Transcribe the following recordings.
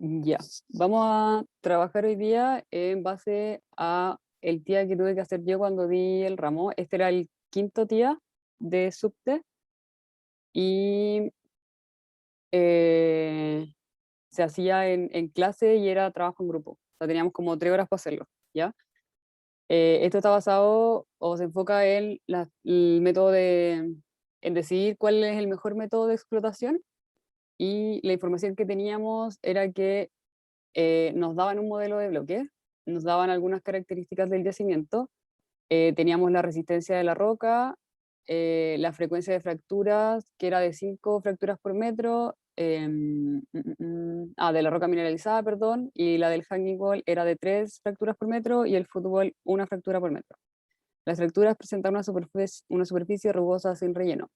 Ya, vamos a trabajar hoy día en base a el TIA que tuve que hacer yo cuando di el ramo. Este era el quinto TIA de subte y eh, se hacía en clase y era trabajo en grupo. O sea, teníamos como 3 horas para hacerlo, ¿ya? Esto está basado o se enfoca en el método en decidir cuál es el mejor método de explotación, y la información que teníamos era que nos daban un modelo de bloque, nos daban algunas características del yacimiento, teníamos la resistencia de la roca, la frecuencia de fracturas, que era de 5 fracturas por metro, de la roca mineralizada, perdón, y la del hanging wall era de 3 fracturas por metro y el footwall 1 fractura por metro. Las fracturas presentan una superficie rugosa sin relleno.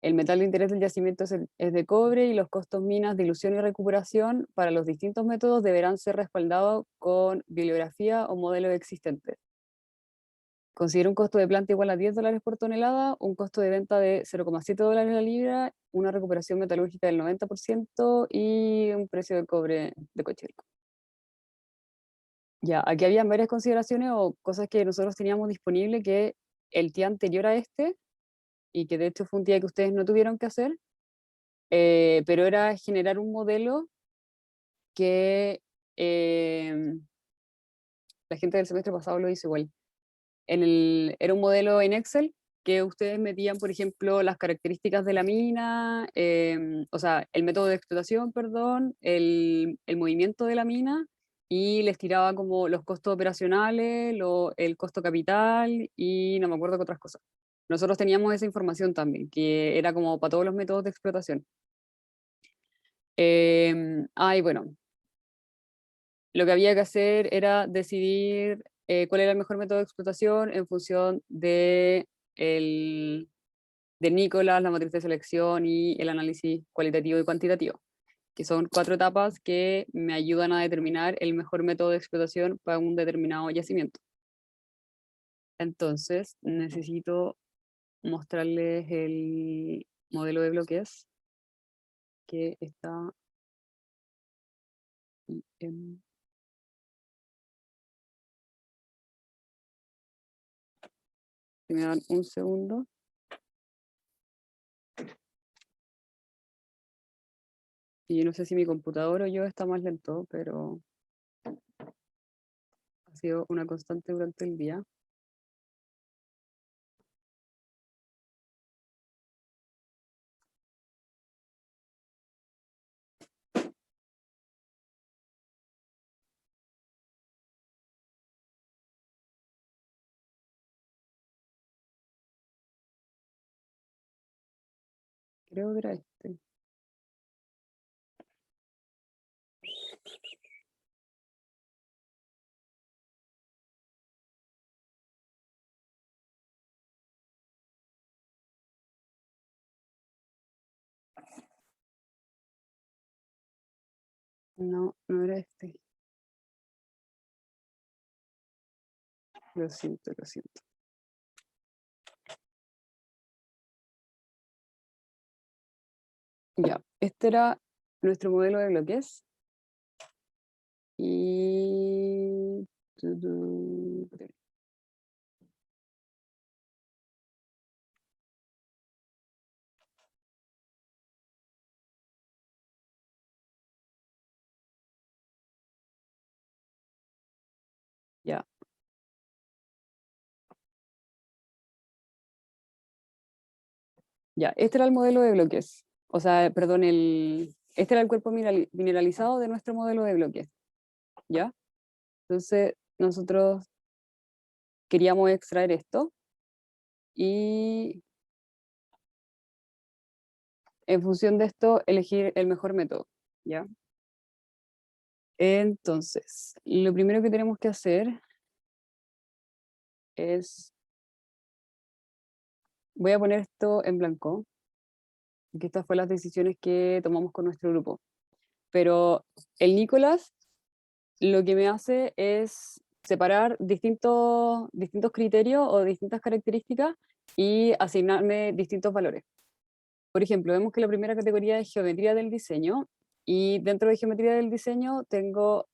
El metal de interés del yacimiento es de cobre y los costos minas, dilución y recuperación para los distintos métodos deberán ser respaldados con bibliografía o modelos existentes. Considera un costo de planta igual a $10 por tonelada, un costo de venta de $0,7 la libra, una recuperación metalúrgica del 90% y un precio del cobre de cochero. Ya, aquí habían varias consideraciones o cosas que nosotros teníamos disponible que el día anterior a este, y que de hecho fue un día que ustedes no tuvieron que hacer, pero era generar un modelo que la gente del semestre pasado lo hizo igual. Era un modelo en Excel que ustedes metían, por ejemplo, las características de la mina, o sea, el método de explotación, perdón, el movimiento de la mina, y les tiraba como los costos operacionales, el costo capital y no me acuerdo qué otras cosas. Nosotros teníamos esa información también, que era como para todos los métodos de explotación. Y bueno, lo que había que hacer era decidir cuál era el mejor método de explotación en función de Nicolás, la matriz de selección y el análisis cualitativo y cuantitativo, que son 4 etapas que me ayudan a determinar el mejor método de explotación para un determinado yacimiento. Entonces, necesito mostrarles el modelo de bloques que está en... Si me dan un segundo. Y no sé si mi computador o yo está más lento, pero ha sido una constante durante el día. Creo que era este. No, no era este. Lo siento, lo siento. Ya, este era nuestro modelo de bloques. Y... Ya, ya, este era el modelo de bloques. O sea, perdón, este era el cuerpo mineralizado de nuestro modelo de bloques. ¿Ya? Entonces, nosotros queríamos extraer esto y en función de esto elegir el mejor método. ¿Ya? Entonces, lo primero que tenemos que hacer es, voy a poner esto en blanco, que estas fueron las decisiones que tomamos con nuestro grupo. Pero el Nicolás lo que me hace es separar distintos criterios o distintas características y asignarme distintos valores. Por ejemplo, vemos que la primera categoría es geometría del diseño. Y dentro de geometría del diseño tengo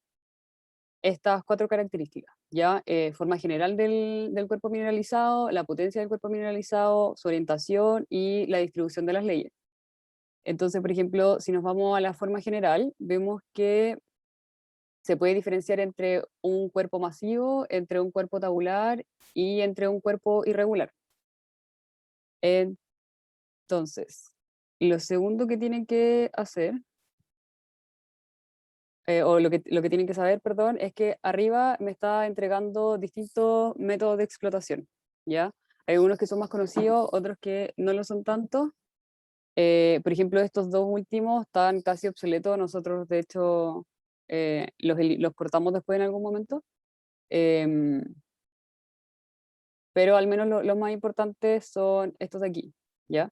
estas 4 características, ¿ya? Forma general del cuerpo mineralizado, la potencia del cuerpo mineralizado, su orientación y la distribución de las leyes. Entonces, por ejemplo, si nos vamos a la forma general, vemos que se puede diferenciar entre un cuerpo masivo, entre un cuerpo tabular y entre un cuerpo irregular. Entonces, lo segundo que tienen que hacer, o lo que tienen que saber, perdón, es que arriba me está entregando distintos métodos de explotación, ¿ya? Hay unos que son más conocidos, otros que no lo son tanto. Por ejemplo, estos dos últimos están casi obsoletos. Nosotros, de hecho, los cortamos después en algún momento. Em, pero al menos los más importantes son estos de aquí, ¿ya?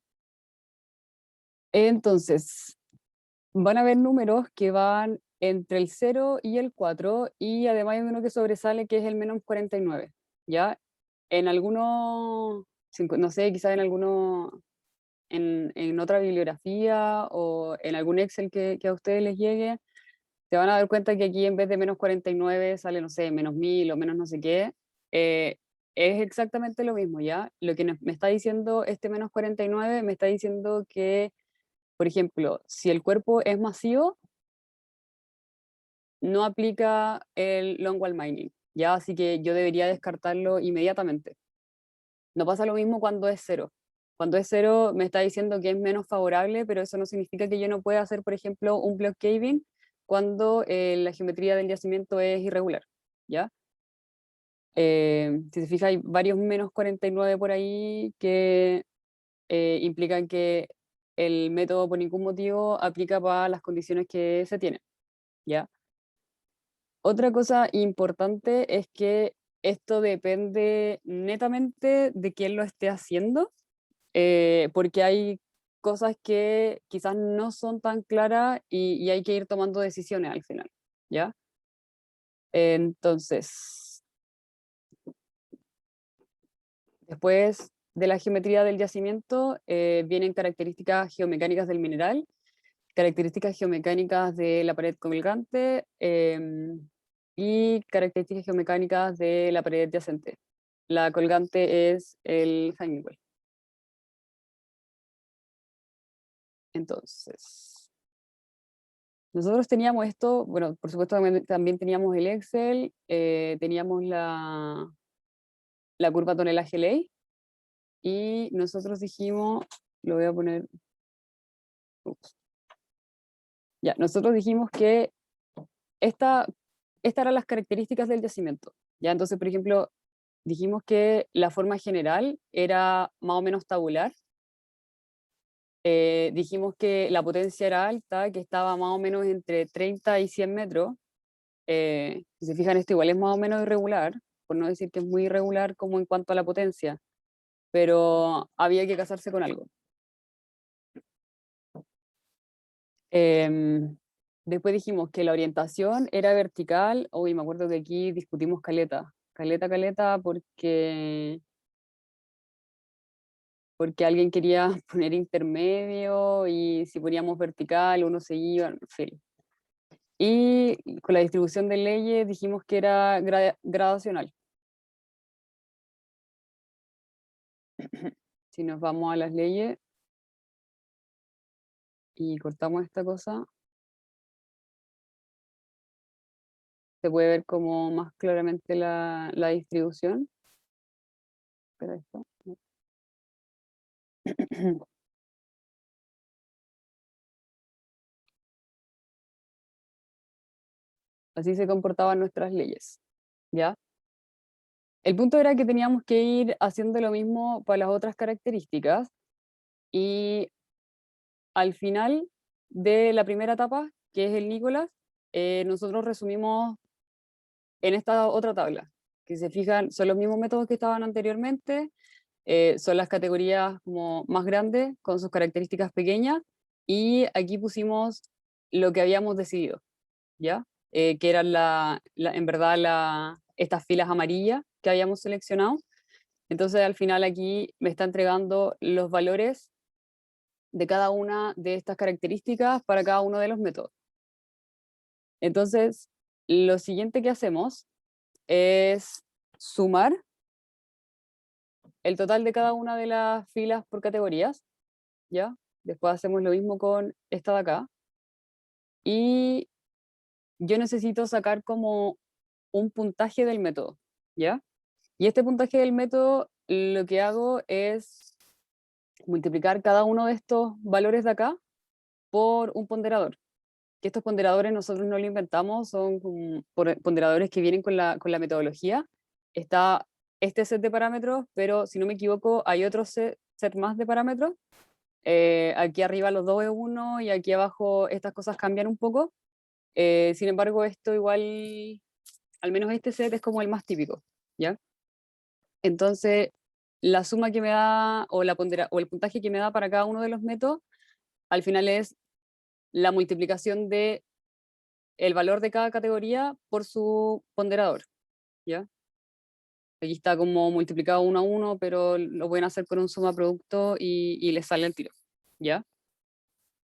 Entonces, van a haber números que van entre el 0 y el 4, y además hay uno que sobresale que es el -49, ¿ya? En algunos, no sé, quizás en alguno, en otra bibliografía o en algún Excel que a ustedes les llegue, te van a dar cuenta que aquí en vez de -49 sale, no sé, -1000 o menos no sé qué. eh, es exactamente lo mismo, ¿ya? Lo que me está diciendo este -49 me está diciendo que, por ejemplo, si el cuerpo es masivo, no aplica el long wall mining, ¿ya? Así que yo debería descartarlo inmediatamente. No pasa lo mismo cuando es 0. Cuando es 0 me está diciendo que es menos favorable, pero eso no significa que yo no pueda hacer, por ejemplo, un block caving cuando la geometría del yacimiento es irregular, ¿ya? Si se fija, hay varios -49 por ahí que implican que el método por ningún motivo aplica para las condiciones que se tienen, ¿ya? Otra cosa importante es que esto depende netamente de quién lo esté haciendo, porque hay cosas que quizás no son tan claras y hay que ir tomando decisiones al final, ¿ya? Entonces, después de la geometría del yacimiento, vienen características geomecánicas del mineral, características geomecánicas de la pared colgante, y características geomecánicas de la pared adyacente. La colgante es el hanging wall. Entonces, nosotros teníamos esto, bueno, por supuesto también teníamos el Excel, teníamos la curva tonelaje ley, y nosotros dijimos, lo voy a poner, ups, ya, nosotros dijimos que esta, estas eran las características del yacimiento. Ya, entonces, por ejemplo, dijimos que la forma general era más o menos tabular. Dijimos que la potencia era alta, que estaba más o menos entre 30 y 100 metros. Si se fijan, esto igual es más o menos irregular, por no decir que es muy irregular como en cuanto a la potencia, pero había que casarse con algo. Em, Después dijimos que la orientación era vertical. Uy, me acuerdo que aquí discutimos caleta, caleta, caleta, porque alguien quería poner intermedio y si poníamos vertical uno se iba, en fin. Y con la distribución de leyes dijimos que era gradacional. Si nos vamos a las leyes y cortamos esta cosa, se puede ver como más claramente la distribución. Espera esto. Así se comportaban nuestras leyes, ¿ya? El punto era que teníamos que ir haciendo lo mismo para las otras características, y al final de la primera etapa, que es el Nicolás, nosotros resumimos en esta otra tabla, que se fijan, son los mismos métodos que estaban anteriormente, son las categorías como más grandes con sus características pequeñas, y aquí pusimos lo que habíamos decidido, ¿ya? Que eran en verdad estas filas amarillas que habíamos seleccionado. Entonces al final aquí me está entregando los valores de cada una de estas características para cada uno de los métodos, Entonces, lo siguiente que hacemos es sumar el total de cada una de las filas por categorías, ¿ya? Después hacemos lo mismo con esta de acá. Y yo necesito sacar como un puntaje del método, ¿ya? Y este puntaje del método lo que hago es multiplicar cada uno de estos valores de acá por un ponderador. Que estos ponderadores nosotros no lo inventamos, son ponderadores que vienen con la metodología. Está este set de parámetros, pero si no me equivoco, hay otro set más de parámetros. Aquí arriba los dos es uno y aquí abajo estas cosas cambian un poco. Sin embargo, esto igual, al menos este set es como el más típico, ¿ya? Entonces, la suma que me da, o, o el puntaje que me da para cada uno de los métodos, al final es la multiplicación de el valor de cada categoría por su ponderador, ¿ya? Aquí está como multiplicado uno a uno, pero lo pueden hacer con un suma producto y les sale el tiro, ¿ya?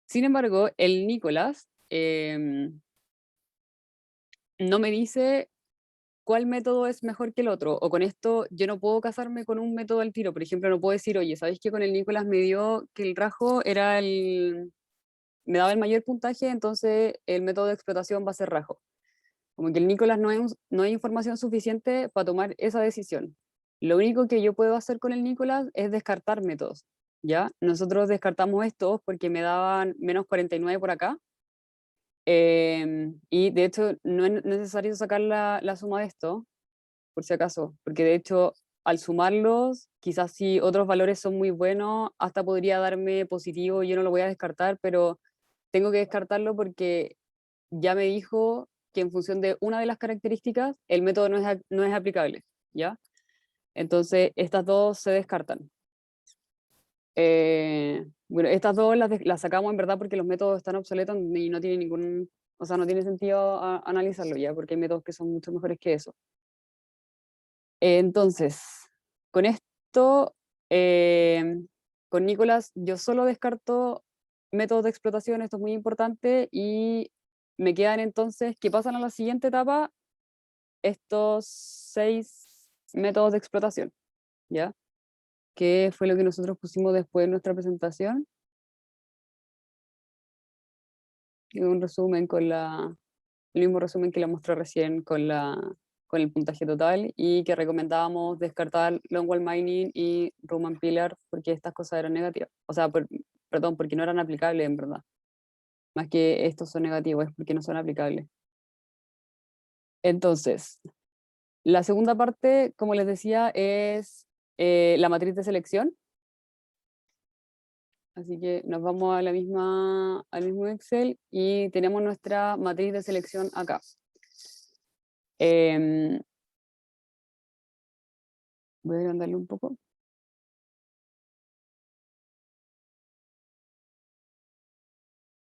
Sin embargo, el Nicolás no me dice cuál método es mejor que el otro, o con esto yo no puedo casarme con un método al tiro. Por ejemplo, no puedo decir, oye, ¿sabéis que con el Nicolás me dio que el rajo era me daba el mayor puntaje, entonces el método de explotación va a ser rajo? Como que el Nicolás no hay información suficiente para tomar esa decisión. Lo único que yo puedo hacer con el Nicolás es descartar métodos, ¿ya? Nosotros descartamos estos porque me daban menos 49 por acá. Y de hecho no es necesario sacar la suma de esto, por si acaso, porque de hecho al sumarlos, quizás si otros valores son muy buenos, hasta podría darme positivo, yo no lo voy a descartar, pero tengo que descartarlo porque ya me dijo que en función de una de las características, el método no es aplicable, ¿ya? Entonces, estas dos se descartan. Bueno, estas dos las sacamos en verdad porque los métodos están obsoletos y no tiene ningún, o sea, no tiene sentido analizarlo ya, porque hay métodos que son mucho mejores que eso. Entonces, con esto, eh, con Nicolás, yo solo descarto métodos de explotación, esto es muy importante, y me quedan entonces, que pasan a la siguiente etapa, estos 6 métodos de explotación, ¿ya? Que fue lo que nosotros pusimos después en nuestra presentación. Y un resumen el mismo resumen que le mostré recién con el puntaje total, y que recomendábamos descartar Longwall Mining y Roman Pillar porque estas cosas eran negativas. O sea, perdón, porque no eran aplicables en verdad. Más que estos son negativos, es porque no son aplicables. Entonces, la segunda parte, como les decía, es la matriz de selección. Así que nos vamos a al mismo Excel y tenemos nuestra matriz de selección acá. Em, Voy a agrandarle un poco.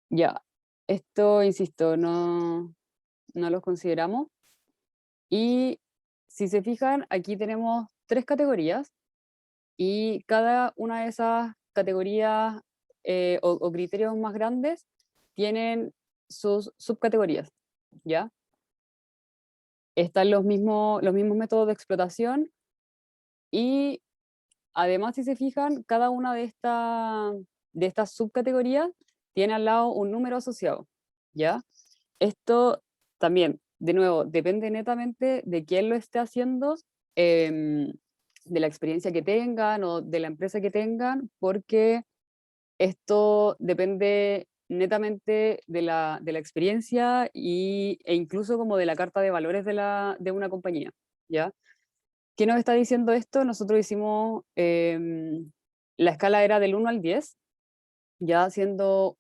Ya, esto, insisto, no los consideramos. Y si se fijan, aquí tenemos 3 categorías y cada una de esas categorías o criterios más grandes tienen sus subcategorías, ¿ya? Están los mismos métodos de explotación y además, si se fijan, cada una de estas subcategorías tiene al lado un número asociado, ¿ya? Esto también, de nuevo, depende netamente de quién lo esté haciendo, em, de la experiencia que tengan o de la empresa que tengan, porque esto depende netamente de la experiencia e incluso como de la carta de valores de una compañía, ¿ya? ¿Qué nos está diciendo esto? Nosotros hicimos, la escala era del 1 al 10, ya siendo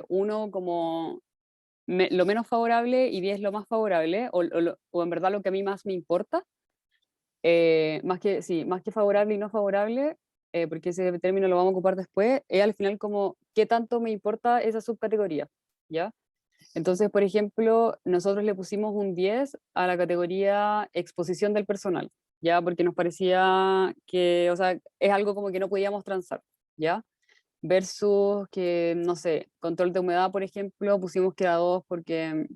1 como lo menos favorable y 10 lo más favorable, o en verdad lo que a mí más me importa, más que, sí, más que favorable y no favorable, porque ese término lo vamos a ocupar después, es al final como qué tanto me importa esa subcategoría, ¿ya? Entonces, por ejemplo, nosotros le pusimos un 10 a la categoría exposición del personal, ¿ya? Porque nos parecía que, o sea, es algo como que no podíamos transar, ¿ya? Versus que, no sé, control de humedad, por ejemplo, pusimos que era 2 porque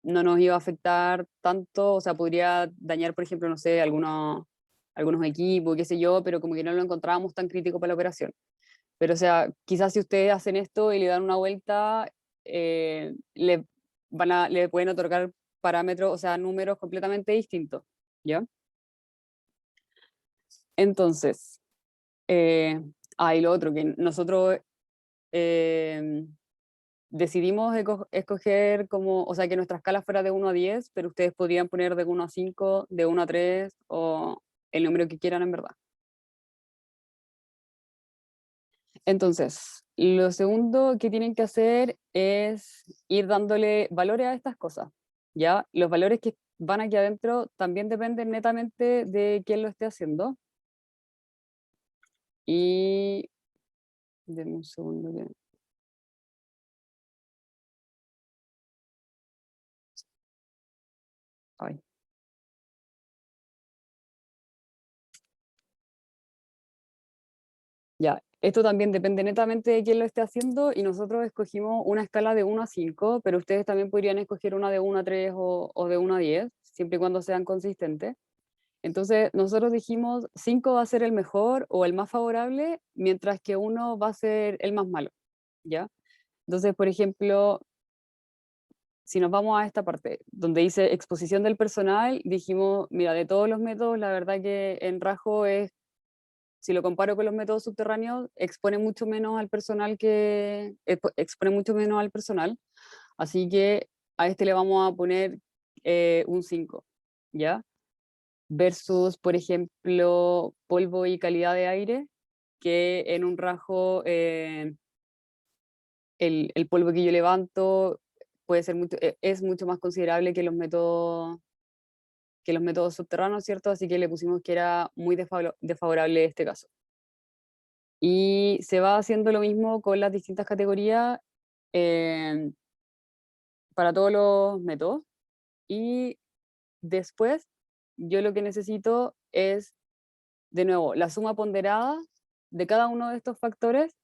no nos iba a afectar tanto, o sea, podría dañar, por ejemplo, no sé, algunos equipos, qué sé yo, pero como que no lo encontrábamos tan crítico para la operación. Pero, o sea, quizás si ustedes hacen esto y le dan una vuelta, le pueden otorgar parámetros, o sea, números completamente distintos, ¿ya? Entonces, eh, y lo otro, que nosotros eh, decidimos escoger como, o sea, que nuestra escala fuera de 1 a 10, pero ustedes podrían poner de 1 a 5, de 1 a 3 o el número que quieran en verdad. Entonces, lo segundo que tienen que hacer es ir dándole valores a estas cosas, ¿ya? Los valores que van aquí adentro también dependen netamente de quién lo esté haciendo. Y... Denme un segundo. Ay. Ya, esto también depende netamente de quién lo esté haciendo y nosotros escogimos una escala de 1 a 5, pero ustedes también podrían escoger una de 1 a 3 o de 1 a 10, siempre y cuando sean consistentes. Entonces, nosotros dijimos 5 va a ser el mejor o el más favorable, mientras que 1 va a ser el más malo, ¿ya? Entonces, por ejemplo, si nos vamos a esta parte donde dice exposición del personal, dijimos, mira, de todos los métodos, la verdad que en Rajo es, si lo comparo con los métodos subterráneos, expone mucho menos al personal expone mucho menos al personal, así que a este le vamos a poner un 5, ¿ya? Versus, por ejemplo, polvo y calidad de aire, que en un rajo el polvo que yo levanto puede ser es mucho más considerable que los métodos subterráneos, ¿cierto? Así que le pusimos que era muy desfavorable este caso. Y se va haciendo lo mismo con las distintas categorías eh, para todos los métodos. Y después, yo lo que necesito es, de nuevo, la suma ponderada de cada uno de estos factores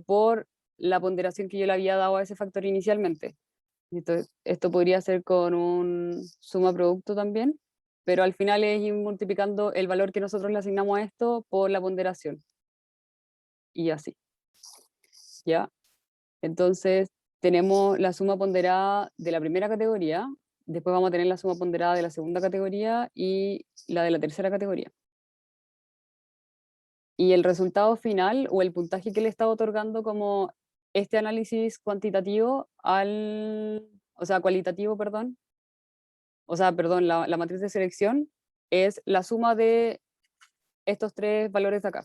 por la ponderación que yo le había dado a ese factor inicialmente. Entonces, esto podría ser con un suma producto también, pero al final es ir multiplicando el valor que nosotros le asignamos a esto por la ponderación. Y así, ¿ya? Entonces, tenemos la suma ponderada de la primera categoría, después vamos a tener la suma ponderada de la segunda categoría y la de la tercera categoría. Y el resultado final o el puntaje que le está otorgando como este análisis cuantitativo o sea, cualitativo, perdón, o sea, perdón, la matriz de selección es la suma de estos tres valores de acá,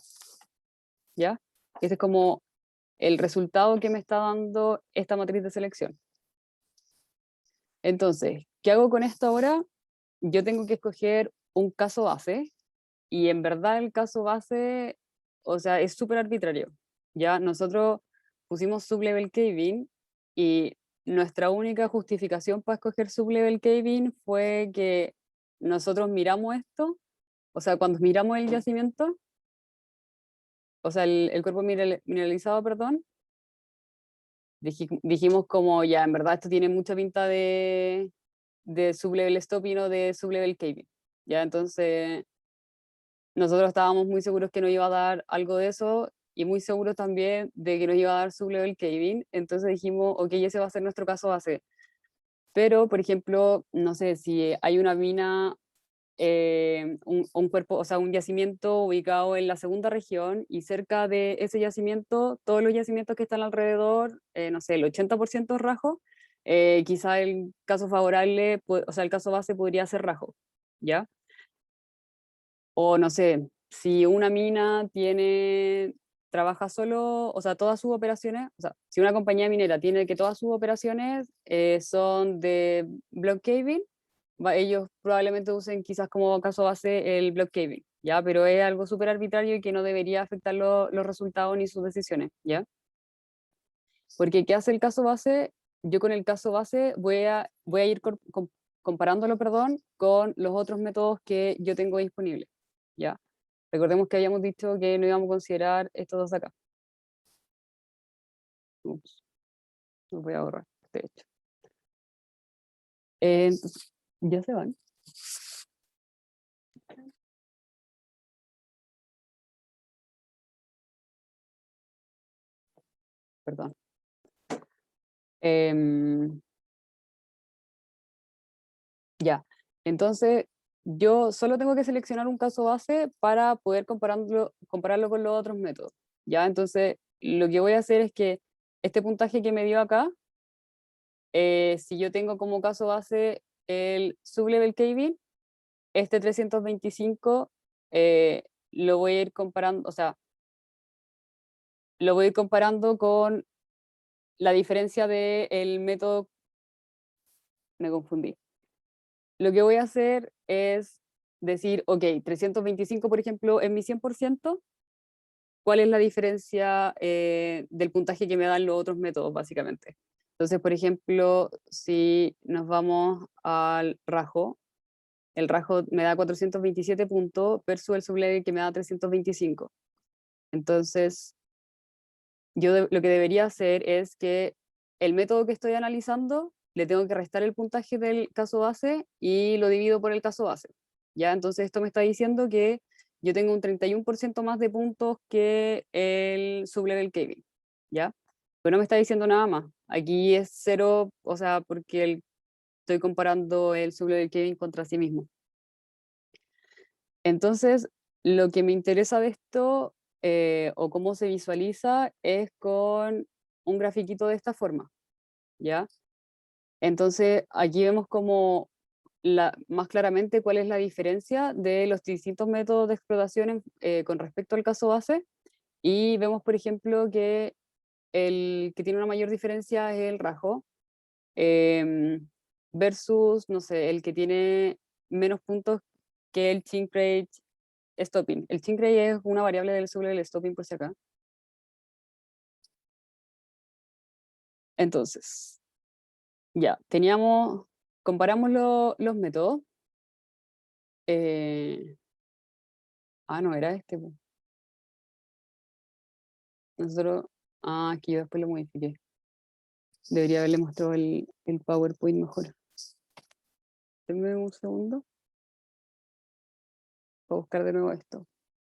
¿ya? Ese es como el resultado que me está dando esta matriz de selección. Entonces, ¿qué hago con esto ahora? Yo tengo que escoger un caso base y en verdad el caso base, o sea, es súper arbitrario. Ya nosotros pusimos sublevel caving y nuestra única justificación para escoger sublevel caving fue que nosotros miramos esto, o sea, cuando miramos el yacimiento, o sea, el cuerpo mineralizado, perdón, dijimos como ya, en verdad esto tiene mucha pinta de sublevel stop y no de sublevel caving. Ya, entonces nosotros estábamos muy seguros que nos iba a dar algo de eso y muy seguros también de que nos iba a dar sublevel caving. Entonces dijimos, ok, ese va a ser nuestro caso base. Pero, por ejemplo, no sé, si hay una mina, un cuerpo, o sea, un yacimiento ubicado en la segunda región y cerca de ese yacimiento, todos los yacimientos que están alrededor, no sé, el 80% es Rajo, quizá el caso favorable, o sea, el caso base podría ser Rajo, ¿ya? O no sé, si una mina trabaja solo, o sea, todas sus operaciones, o sea, si una compañía minera tiene que todas sus operaciones son de block caving, ellos probablemente usen quizás como caso base el block caving, ¿ya? Pero es algo súper arbitrario y que no debería afectar los resultados ni sus decisiones, ¿ya? Porque ¿qué hace el caso base? Yo con el caso base voy a ir comparándolo, perdón, con los otros métodos que yo tengo disponibles, ¿ya? Recordemos que habíamos dicho que no íbamos a considerar estos dos de acá. Ups, los voy a borrar, de hecho. Entonces, ya se van. Perdón. Ya, entonces yo solo tengo que seleccionar un caso base para poder compararlo con los otros métodos. Ya, entonces lo que voy a hacer es que este puntaje que me dio acá, si yo tengo como caso base el sublevel caving, este 325 lo voy a ir comparando, o sea, lo voy a ir comparando con la diferencia del método, me confundí. Lo que voy a hacer es decir, ok, 325, por ejemplo, en mi 100%, ¿cuál es la diferencia del puntaje que me dan los otros métodos, básicamente? Entonces, por ejemplo, si nos vamos al rajo, el rajo me da 427 puntos versus el sublevel que me da 325. Entonces, lo que debería hacer es que el método que estoy analizando le tengo que restar el puntaje del caso base y lo divido por el caso base. ¿Ya? Entonces esto me está diciendo que yo tengo un 31% más de puntos que el sublevel caving. ¿Ya? Pero no me está diciendo nada más. Aquí es cero, o sea, porque estoy comparando el sublevel caving contra sí mismo. Entonces, lo que me interesa de esto, o cómo se visualiza, es con un grafiquito de esta forma, ¿ya? Entonces, aquí vemos como más claramente cuál es la diferencia de los distintos métodos de explotación con respecto al caso base, y vemos, por ejemplo, que el que tiene una mayor diferencia es el rajo, em, versus, no sé, el que tiene menos puntos que el sink rate stopping. El sink rate es una variable del sublevel stopping por si acá. Entonces, ya, comparamos los métodos. Eh, no, era este, po. Nosotros, aquí yo después lo modifiqué. Debería haberle mostrado el PowerPoint mejor. Denme un segundo para buscar de nuevo esto.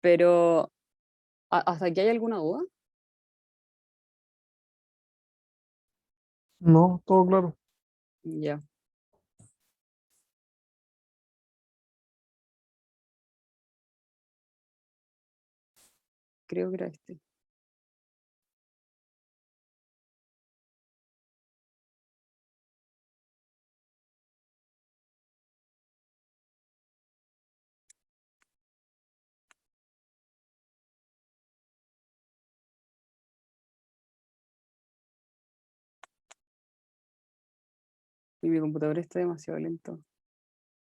Pero, ¿hasta aquí hay alguna duda? No, todo claro. Ya, creo que era este. Y mi computador está demasiado lento.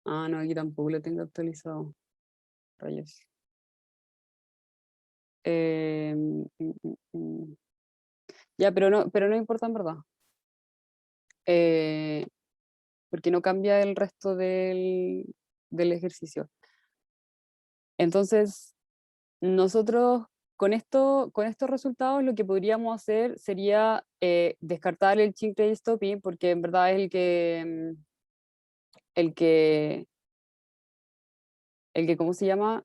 No, aquí tampoco lo tengo actualizado. Rayos. Mm. Ya, pero no importa en verdad. Eh, Porque no cambia el resto del ejercicio. Entonces, nosotros con estos resultados lo que podríamos hacer sería descartar el chink rate stopping, porque en verdad es el que, ¿cómo se llama?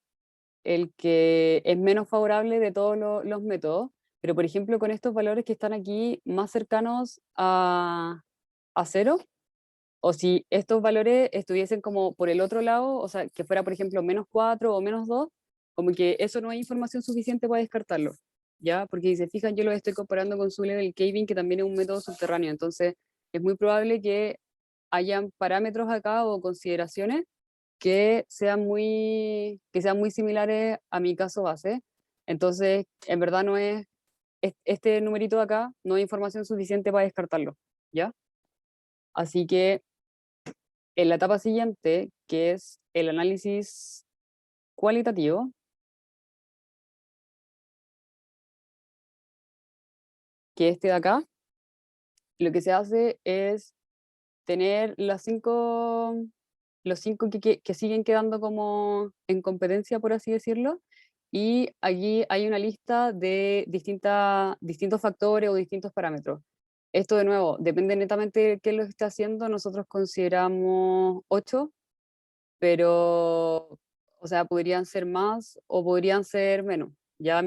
El que es menos favorable de todos los métodos. Pero, por ejemplo, con estos valores que están aquí más cercanos a cero, o si estos valores estuviesen como por el otro lado, o sea, que fuera, por ejemplo, -4 o -2, como que eso no es información suficiente para descartarlo, ¿ya? Porque si se fijan, yo lo estoy comparando con su level caving, que también es un método subterráneo, entonces es muy probable que hayan parámetros acá o consideraciones que sean muy similares a mi caso base. Entonces, en verdad no este numerito de acá no es información suficiente para descartarlo, ¿ya? Así que en la etapa siguiente, que es el análisis cualitativo, que este de acá, lo que se hace es tener los cinco que siguen quedando como en competencia, por así decirlo, y allí hay una lista de distintos factores o distintos parámetros. Esto de nuevo, depende netamente de qué lo esté haciendo, nosotros consideramos 8, pero, o sea, podrían ser más o podrían ser menos. Ya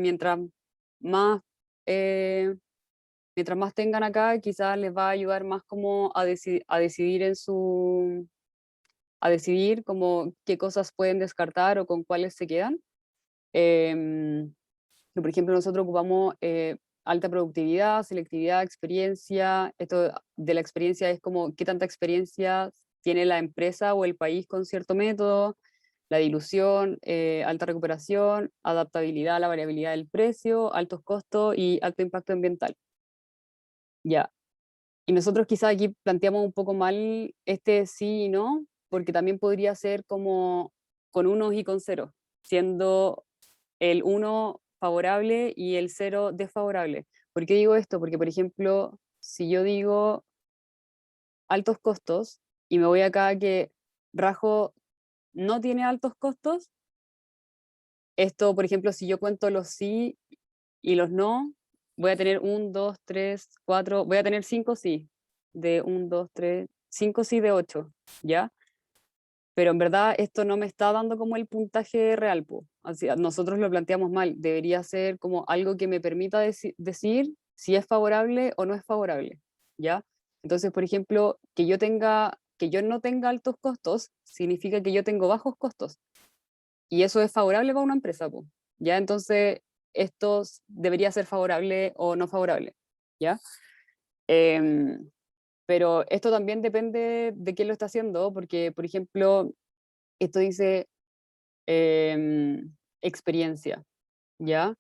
más, eh, mientras más tengan acá, quizás les va a ayudar más como a decidir a decidir como qué cosas pueden descartar o con cuáles se quedan. Em, por ejemplo, nosotros ocupamos alta productividad, selectividad, experiencia. Esto de la experiencia es como qué tanta experiencia tiene la empresa o el país con cierto método, la dilución, alta recuperación, adaptabilidad a la variabilidad del precio, altos costos y alto impacto ambiental. Ya. Y nosotros quizás aquí planteamos un poco mal este sí y no, porque también podría ser como con unos y con ceros, siendo el uno favorable y el cero desfavorable. ¿Por qué digo esto? Porque, por ejemplo, si yo digo altos costos y me voy acá que Rajo no tiene altos costos, esto, por ejemplo, si yo cuento los sí y los no, voy a tener un, dos, tres, cuatro, voy a tener cinco sí, de un, dos, tres, cinco sí de ocho, ¿ya? Pero en verdad esto no me está dando como el puntaje real, po. Así, nosotros lo planteamos mal, debería ser como algo que me permita decir si es favorable o no es favorable, ¿ya? Entonces, por ejemplo, que yo no tenga altos costos, significa que yo tengo bajos costos, y eso es favorable para una empresa, po, ¿ya? Entonces, debería ser favorable o no favorable, ¿ya? Em, pero esto también depende de quién lo está haciendo, porque, por ejemplo, esto dice experiencia, ¿ya?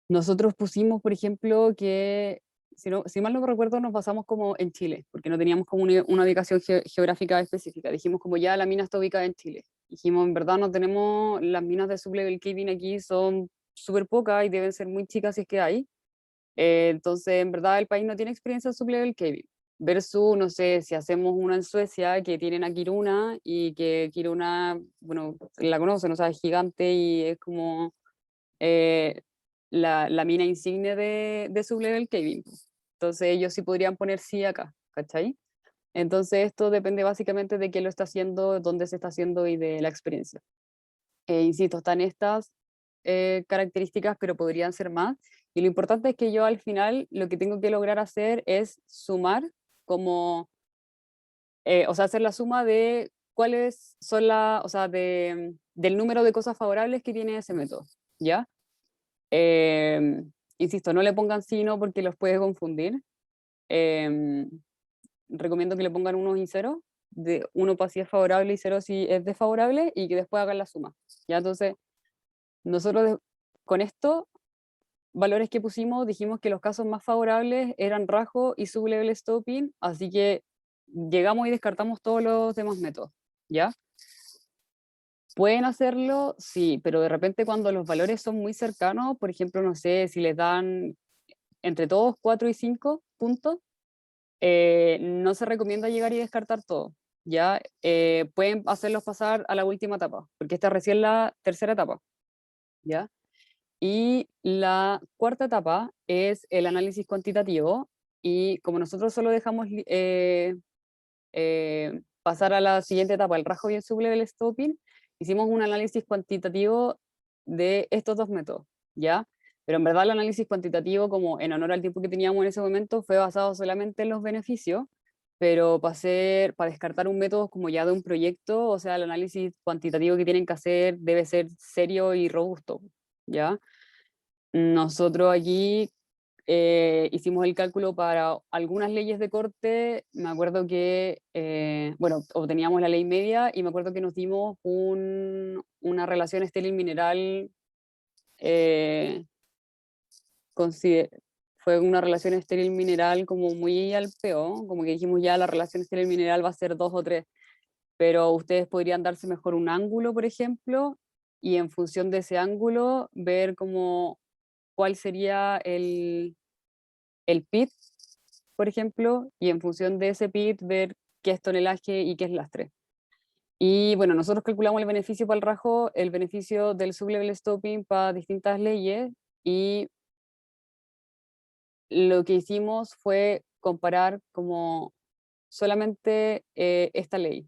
Nosotros pusimos, por ejemplo, que, si mal no recuerdo, nos basamos como en Chile, porque no teníamos como una ubicación geográfica específica. Dijimos como ya la mina está ubicada en Chile. Dijimos, en verdad no tenemos, las minas de sublevel caving aquí son súper pocas y deben ser muy chicas si es que hay. Entonces, en verdad, el país no tiene experiencia en sublevel caving. Versus, no sé, si hacemos una en Suecia que tienen a Kiruna y que Kiruna, bueno, la conocen, o sea, es gigante y es como eh, la mina insignia de sublevel caving. Entonces, ellos sí podrían poner sí acá, ¿cachai? Entonces, esto depende básicamente de quién lo está haciendo, dónde se está haciendo y de la experiencia. Insisto, están estas características, pero podrían ser más. Y lo importante es que yo al final lo que tengo que lograr hacer es sumar como, o sea, hacer la suma de cuáles son o sea, del número de cosas favorables que tiene ese método, ¿ya? Insisto, no le pongan sí, no, porque los puede confundir. Em, Recomiendo que le pongan unos y ceros, de uno para si es favorable y cero si es desfavorable, y que después hagan la suma, ¿ya? Entonces, nosotros con esto valores que pusimos, dijimos que los casos más favorables eran Rajo y sublevel stopping, así que llegamos y descartamos todos los demás métodos, ¿ya? ¿Pueden hacerlo? Sí, pero de repente cuando los valores son muy cercanos, por ejemplo, no sé, si les dan entre todos 4 y 5 puntos, no se recomienda llegar y descartar todo, ¿ya? Pueden hacerlos pasar a la última etapa, porque esta es recién la tercera etapa, ¿ya? Y la cuarta etapa es el análisis cuantitativo y como nosotros solo dejamos pasar a la siguiente etapa, el rasgo y el sublevel stopping, hicimos un análisis cuantitativo de estos dos métodos, ¿ya? Pero en verdad el análisis cuantitativo, como en honor al tiempo que teníamos en ese momento, fue basado solamente en los beneficios, pero para descartar un método como ya de un proyecto, o sea, el análisis cuantitativo que tienen que hacer debe ser serio y robusto, ¿ya? Nosotros aquí hicimos el cálculo para algunas leyes de corte. Me acuerdo que, bueno, obteníamos la ley media y me acuerdo que nos dimos una relación estéril-mineral, eh, consider- fue una relación estéril-mineral como muy al peo, como que dijimos ya la relación estéril-mineral va a ser 2 o 3, pero ustedes podrían darse mejor un ángulo, por ejemplo, y en función de ese ángulo ver como cuál sería el PIT, por ejemplo, y en función de ese PIT ver qué es tonelaje y qué es lastre. Y bueno, nosotros calculamos el beneficio para el rajo, el beneficio del sublevel stopping para distintas leyes, y lo que hicimos fue comparar como solamente esta ley.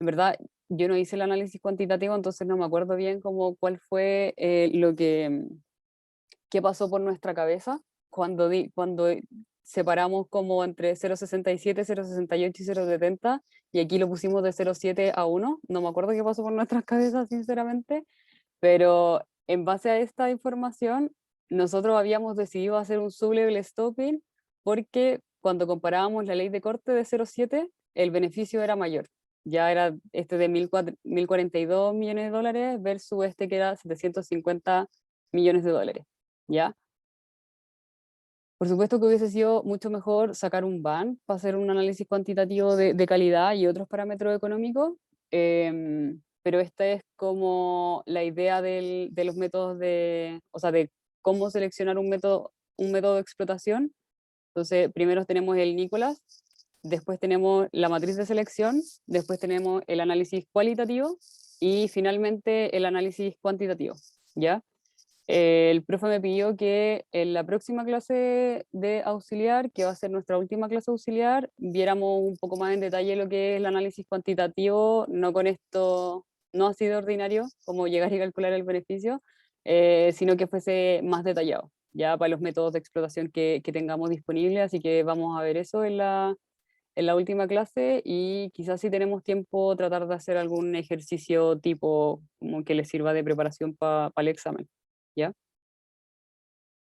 En verdad, yo no hice el análisis cuantitativo, entonces no me acuerdo bien como cuál fue qué pasó por nuestra cabeza cuando separamos como entre 0,67, 0,68 y 0,70, y aquí lo pusimos de 0,7 a 1. No me acuerdo qué pasó por nuestras cabezas, sinceramente, pero en base a esta información, nosotros habíamos decidido hacer un sublevel stopping porque cuando comparábamos la ley de corte de 0,7, el beneficio era mayor. Ya era este de 1.042 millones de dólares versus este que era 750 millones de dólares. ¿Ya? Por supuesto que hubiese sido mucho mejor sacar un ban para hacer un análisis cuantitativo de calidad y otros parámetros económicos, pero esta es como la idea de los métodos o sea, de cómo seleccionar un método de explotación. Entonces, primero tenemos el Nicolás, después tenemos la matriz de selección, después tenemos el análisis cualitativo y finalmente el análisis cuantitativo, ¿ya? El profe me pidió que en la próxima clase de auxiliar, que va a ser nuestra última clase auxiliar, viéramos un poco más en detalle lo que es el análisis cuantitativo, no con esto, no así de ordinario, como llegar y calcular el beneficio, sino que fuese más detallado, ya para los métodos de explotación que tengamos disponibles. Así que vamos a ver eso en la última clase, y quizás si tenemos tiempo tratar de hacer algún ejercicio tipo como que les sirva de preparación para el examen. ¿Ya?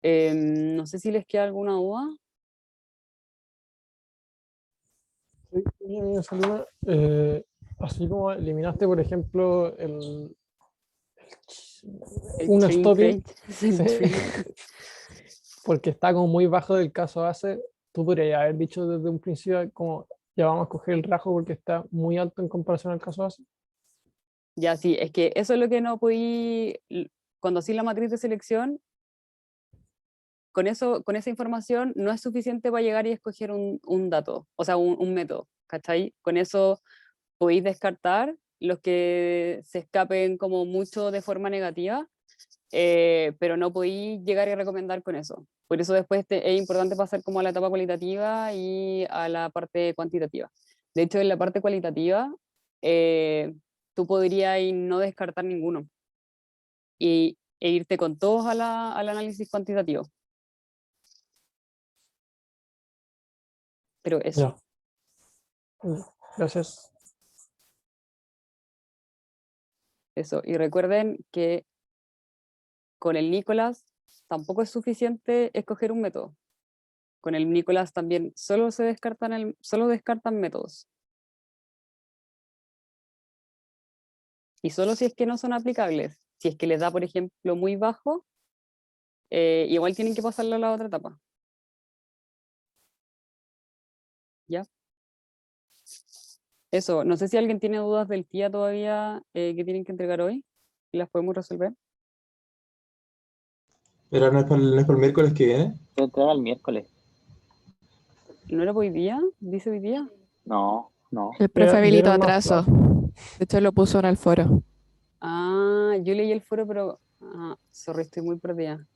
No sé si les queda alguna duda. Sí, Salima, así como eliminaste, por ejemplo, El un shrink stopping, rate. sí, porque está como muy bajo del caso base, tú podrías haber dicho desde un principio como ya vamos a coger el rajo porque está muy alto en comparación al caso base. Ya, sí, es que eso es lo que no podí, cuando hacía la matriz de selección, con esa información no es suficiente para llegar y escoger un dato, o sea, un método, ¿cachai? Con eso podéis descartar los que se escapen como mucho de forma negativa, pero no podéis llegar y recomendar con eso. Por eso después es importante pasar como a la etapa cualitativa y a la parte cuantitativa. De hecho, en la parte cualitativa, eh, tú podrías no descartar ninguno e irte con todos al análisis cuantitativo. Pero eso, Ya, gracias. eso. Y recuerden que con el Nicolás tampoco es suficiente escoger un método. Con el Nicolás también solo descartan métodos. Y solo si es que no son aplicables. Si es que les da, por ejemplo, muy bajo, igual tienen que pasarlo a la otra etapa. ¿Ya? Eso, no sé si alguien tiene dudas del TIA todavía que tienen que entregar hoy. ¿Y las podemos resolver? Pero no es para el miércoles que viene. Se entrega el miércoles. ¿No era hoy día? ¿Dice hoy día? No, no. El profe habilitó Dieron más atraso. plazo. De hecho, lo puso en el foro. Ah, yo leí el foro, pero... sorry, estoy muy perdida.